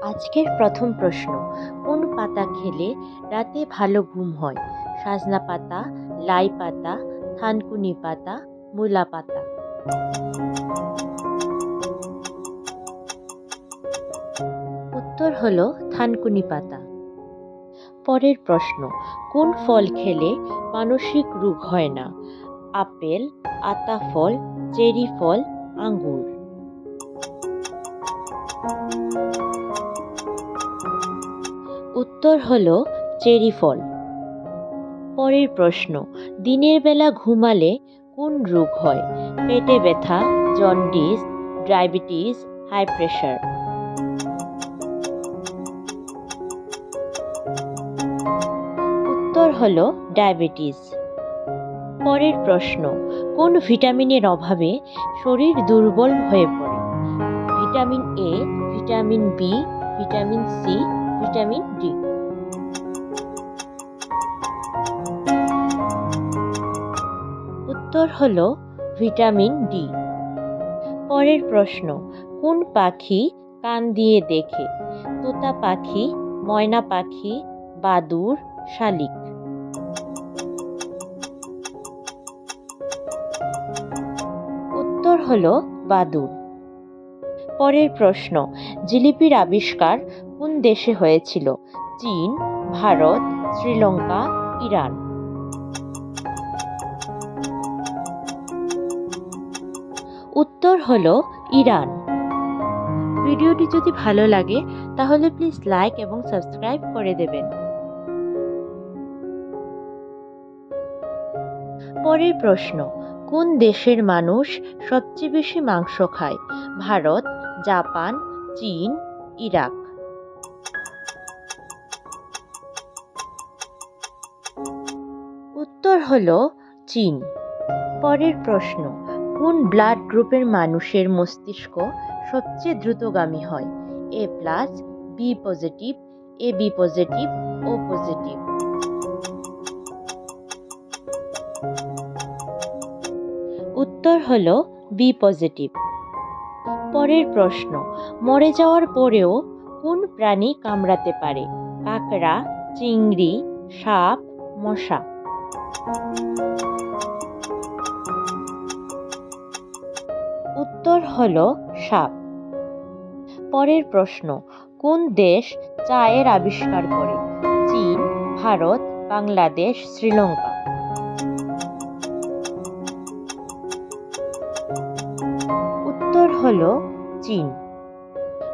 আজকের প্রথম প্রশ্ন, কোন পাতা খেলে রাতে ভালো ঘুম হয়? সজনা পাতা, লাই পাতা, থানকুনি পাতা, মূলা পাতা। উত্তর হলো থানকুনি পাতা। পরের প্রশ্ন, কোন ফল খেলে মানসিক রোগ হয় না? আপেল, আতা ফল, চেরি ফল, আঙ্গুর। উত্তর হলো চেরি ফল। পরের প্রশ্ন, দিনের বেলা ঘুমালে কোন রোগ হয়? পেটে ব্যথা, জন্ডিস, ডায়াবেটিস, হাই প্রেশার। উত্তর হলো ডায়াবেটিস। পরের প্রশ্ন, কোন ভিটামিনের অভাবে শরীর দুর্বল হয়ে পড়ে? Vitamin A, vitamin B, vitamin C, vitamin D. উত্তর হলো ভিটামিন ডি। পরের প্রশ্ন, কোন পাখি কান দিয়ে দেখে? তোতা পাখি, ময়না পাখি, বাদুড়, শালিক। উত্তর হলো বাদুড়। পরের প্রশ্ন, জিলিপির আবিষ্কার কোন দেশে হয়েছিল? চীন, ভারত, শ্রীলঙ্কা, ইরান। উত্তর হলো ইরান। ভিডিওটি যদি ভালো লাগে তাহলে প্লিজ লাইক এবং সাবস্ক্রাইব করে দেবেন। পরের প্রশ্ন, কোন দেশের মানুষ সবচেয়ে বেশি মাংস খায়? ভারত, জাপান, চীন, ইরাক। উত্তর হলো চীন। পরের প্রশ্ন, কোন ব্লাড গ্রুপের মানুষের মস্তিষ্ক সবচেয়ে দ্রুতগামী হয়? এ plus, B positive, A B positive, O positive. উত্তর হলো বি পজিটিভ। পরের প্রশ্ন, মরে যাওয়ার পরেও কোন প্রাণী কামড়াতে পারে? কাঁকড়া, চিংড়ি, সাপ, মশা। উত্তর হলো সাপ। পরের প্রশ্ন, কোন দেশ চায়ের আবিষ্কার করে? চীন, ভারত, বাংলাদেশ, শ্রীলঙ্কা। উত্তর হলো চীন।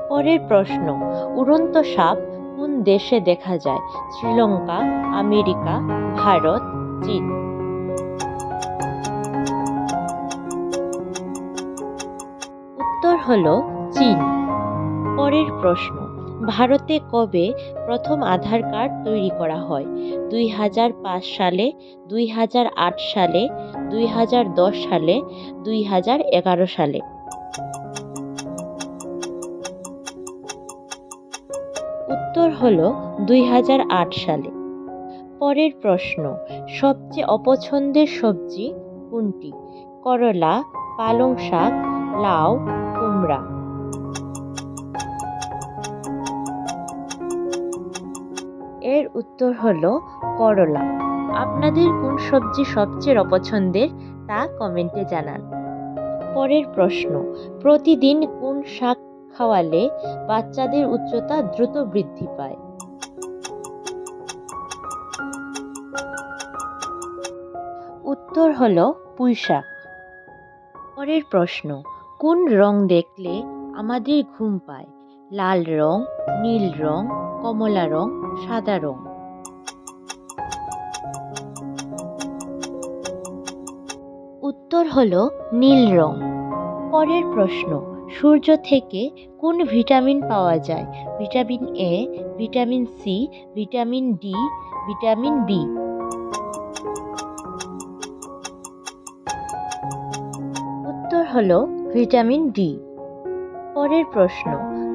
পরের প্রশ্ন, উড়ন্ত সাপ কোন দেশে দেখা যায়? শ্রীলঙ্কা, আমেরিকা, ভারত, চীন। উত্তর হলো চীন। পরের প্রশ্ন, ভারতে কবে প্রথম আধার কার্ড তৈরি করা হয়? 2005 সালে, 2008 সালে, 2010 সালে, 2011 সালে। উত্তর হলো 2008 সালে। পরের প্রশ্ন, সবচেয়ে অপছন্দের সবজি কোনটি? করলা, পালং শাক, লাউ, কুমড়া। এর উত্তর হলো করলা। আপনাদের কোন সবজি সবচেয়ে অপছন্দের তা কমেন্টে জানান। পরের প্রশ্ন, প্রতিদিন কোন শাক খাওয়ালে বাচ্চাদের উচ্চতা দ্রুত বৃদ্ধি পায়? উত্তর হলো পুঁইশাক। পরের প্রশ্ন, কোন রং দেখলে আমাদের ঘুম পায়? লাল রং, নীল রং, কমলা রং, সাদা রং। উত্তর হলো নীল রং। পরের প্রশ্ন, সূর্য থেকে কোন ভিটামিন পাওয়া যায়? Vitamin A, vitamin C, vitamin D, vitamin B. উত্তর হলো ভিটামিন ডি। পরের প্রশ্ন,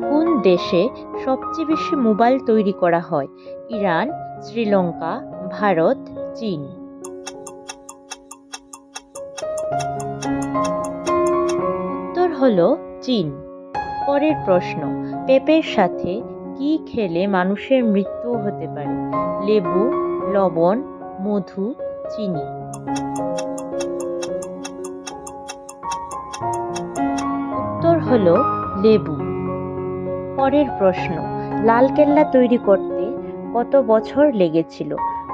কোন দেশে সবচেয়ে বেশি মোবাইল তৈরি করা হয়? ইরান, শ্রীলঙ্কা, ভারত, চীন। উত্তর হলো চীন। পরের প্রশ্ন, পেঁপের সাথে কি খেলে মানুষের মৃত্যু হতে পারে? লেবু, লবণ, মধু, চিনি। উত্তর হলো লেবু। পরের প্রশ্ন, লালকেল্লা তৈরি করতে কত বছর লেগেছিল?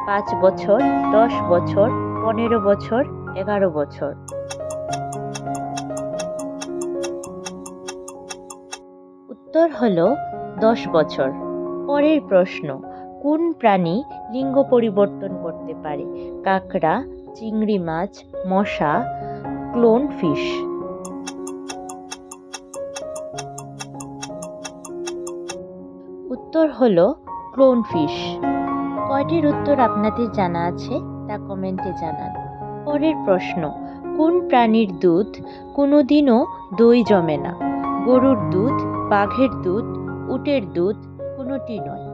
5 বছর, 10 বছর, 15 বছর, 11 বছর। উত্তর হলো 10 বছর। পরের প্রশ্ন, কোন প্রাণী লিঙ্গ পরিবর্তন করতে পারে? কাঁকড়া, চিংড়ি মাছ, মশা, ক্লোন ফিশ। উত্তর হলো ক্লোন ফিশ। কয়টির উত্তর আপনাদের জানা আছে তা কমেন্টে জানান। পরের প্রশ্ন, কোন প্রাণীর দুধ কোনোদিনও দই জমে না? গরুর দুধ, বাঘের দুধ, উটের দুধ, কোনোটি নয়।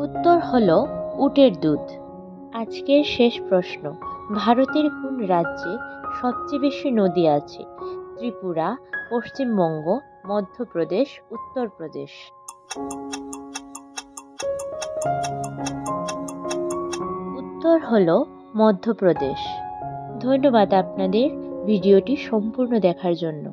উত্তর হলো উটের দুধ। আজকের শেষ প্রশ্ন, ভারতের কোন রাজ্যে সবচেয়ে বেশি নদী আছে? ত্রিপুরা, পশ্চিমবঙ্গ, মধ্যপ্রদেশ, উত্তরপ্রদেশ। উত্তর হলো মধ্যপ্রদেশ। ধন্যবাদ আপনাদের ভিডিওটি সম্পূর্ণ দেখার জন্য।